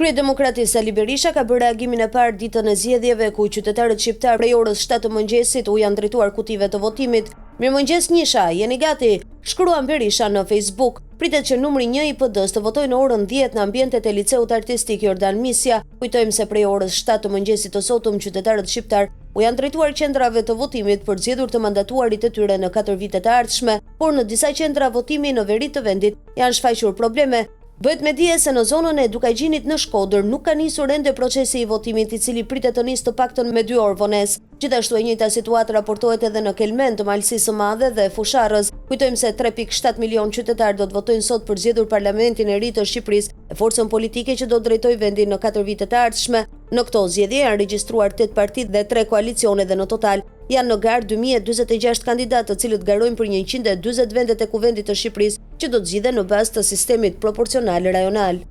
Kryedemokrati Sali Berisha ka bërë reagimin e parë ditën e zgjedhjeve ku qytetarët shqiptar prej orës 7 të mëngjesit u janë drejtuar kutive të votimit. Mirëmëngjes Nisha, jeni gati? Shkruan Berisha në Facebook. Pritet që numri 1 i PD-s të votojë në orën 10 në ambientet e Liceut Artistik Jordan Misja. Kujtojmë se prej orës 7 të mëngjesit të sotëm qytetarët shqiptar u janë drejtuar qendrave të votimit për zgjedhur të mandatuarit e tyre në 4 vitet e ardhshme, por në disa qendra votimi në veri të vendit janë shfaqur probleme. Bëhet me dije se në zonën e Dukagjinit në Shkodër nuk ka nisur ende procesi i votimit, i cili pritet të nisë të paktën me 2 orë vonesë. Gjithashtu e njëjta situatë raportohet edhe në Kelmen të Malësisë së Madhe dhe Fusharrës. Kujtojmë se 3.7 milion qytetarë do të votojnë sot për zgjedhur Parlamentin e ri të Shqipërisë e forcën politike që do të drejtojë vendin në 4 vitet e ardhshme. Në këto zgjedhje janë regjistruar 8 partitë dhe 3 koalicione dhe në total janë në garë 2046 kandidatë, të cilët garojnë për 140 vendet e Kuvendit të Shqipërisë që do të zgjidhen në bazë të sistemit proporcional rajonal.